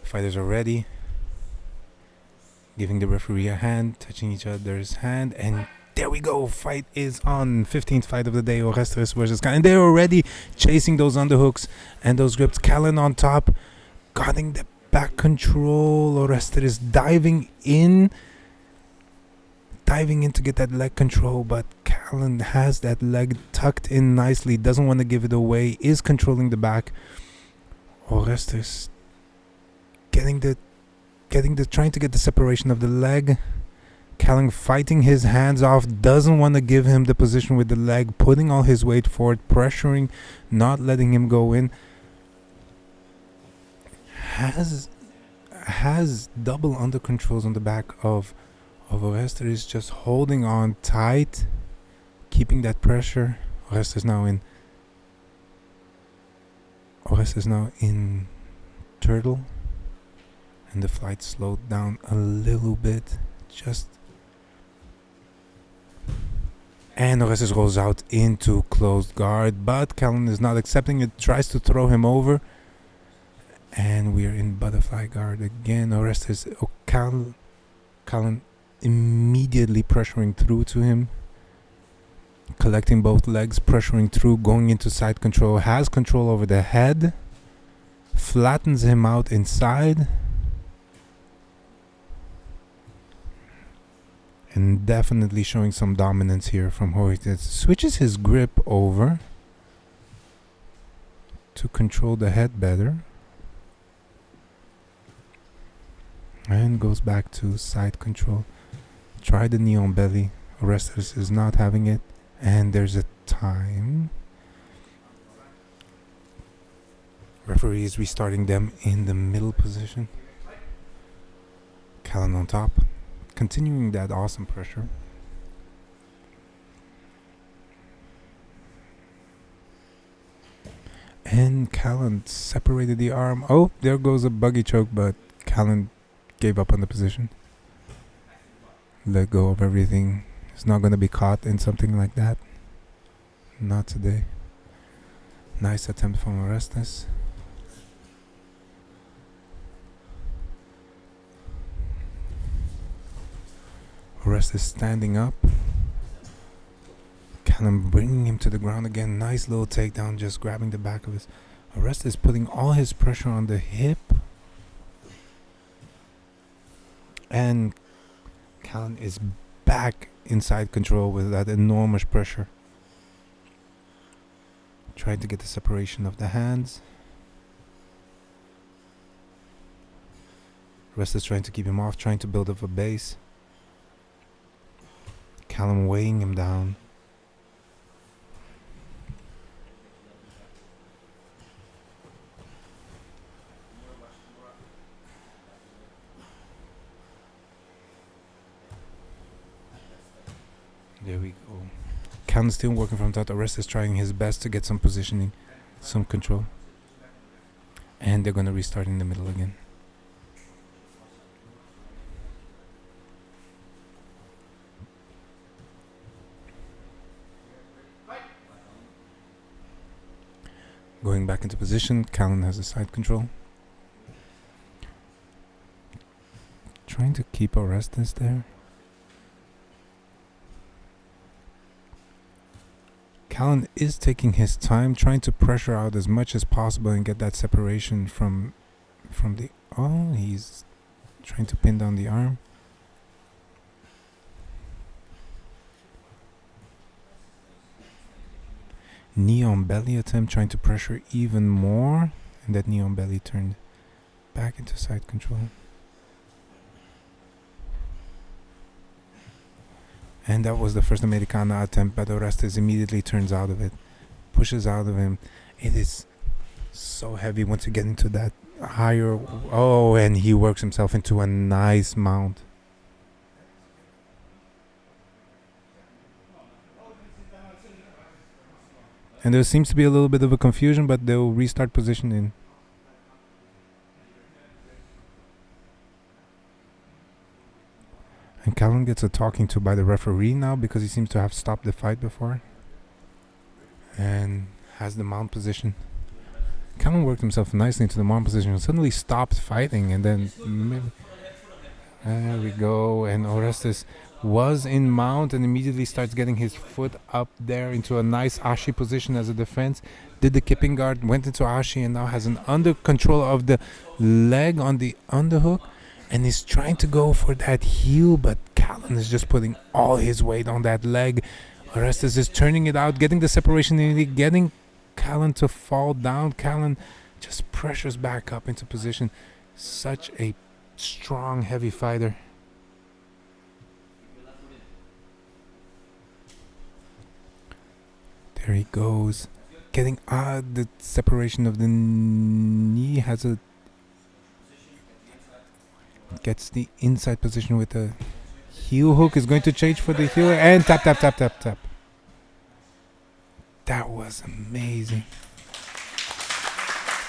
Fighters are ready. Giving the referee a hand, touching each other's hand, and there we go. Fight is on. 15th fight of the day. Orestis versus Kallan. And they're already chasing those underhooks and those grips. Kallan on top, guarding the back control. Orestis diving in to get that leg control, but Kallan has that leg tucked in nicely. Doesn't want to give it away. Is controlling the back. Orestis trying to get the separation of the leg. Kallan fighting his hands off, doesn't want to give him the position with the leg, putting all his weight forward, pressuring, not letting him go in. Has double under controls on the back of Orestis, just holding on tight, keeping that pressure. Orestis now in turtle. And the flight slowed down a little bit. And Orestis rolls out into closed guard. But Kallan is not accepting it. Tries to throw him over. And we're in butterfly guard again. Kallan immediately pressuring through to him. Collecting both legs. Pressuring through. Going into side control. Has control over the head. Flattens him out inside. And definitely showing some dominance here from Orestis. Switches his grip over to control the head better. And goes back to side control. Try the knee on belly. Orestis is not having it. And there's a time. Referee is restarting them in the middle position. Kallan on top. Continuing that awesome pressure. And Kallan separated the arm. Oh, there goes a buggy choke, but Kallan gave up on the position. Let go of everything. He's not going to be caught in something like that. Not today. Nice attempt from Orestis. Orestis standing up. Kallan bringing him to the ground again. Nice little takedown, just grabbing the back of his. Orestis putting all his pressure on the hip. And Kallan is back inside control with that enormous pressure. Trying to get the separation of the hands. Orestis trying to keep him off, trying to build up a base. Kallan weighing him down. There we go. Kallan still working from top. Orestis trying his best to get some positioning, some control. And they're going to restart in the middle again. Going back into position, Kallan has the side control. Trying to keep Orestis there. Kallan is taking his time, trying to pressure out as much as possible and get that separation from the... Oh, he's trying to pin down the arm. Knee on belly attempt, trying to pressure even more, and that knee on belly turned back into side control. And that was the first Americana attempt, but Orestis immediately turns out of it, pushes out of him. It is so heavy once you get into that higher. Oh, and he works himself into a nice mount. And there seems to be a little bit of a confusion, but they'll restart positioning. And Kallan gets a talking to by the referee now because he seems to have stopped the fight before. And has the mount position. Kallan worked himself nicely into the mount position and suddenly stopped fighting, and then there we go. And Orestis was in mount and immediately starts getting his foot up there into a nice Ashi position as a defense. Did the kipping guard, went into Ashi, and now has an under control of the leg on the underhook, and is trying to go for that heel, but Kallan is just putting all his weight on that leg. Orestis is turning it out, getting the separation, getting Kallan to fall down. Kallan just pressures back up into position. Such a strong, heavy fighter. There he goes. Getting the separation of the knee has a... Gets the inside position with a heel hook. Is going to change for the heel and tap, tap, tap, tap, tap. That was amazing.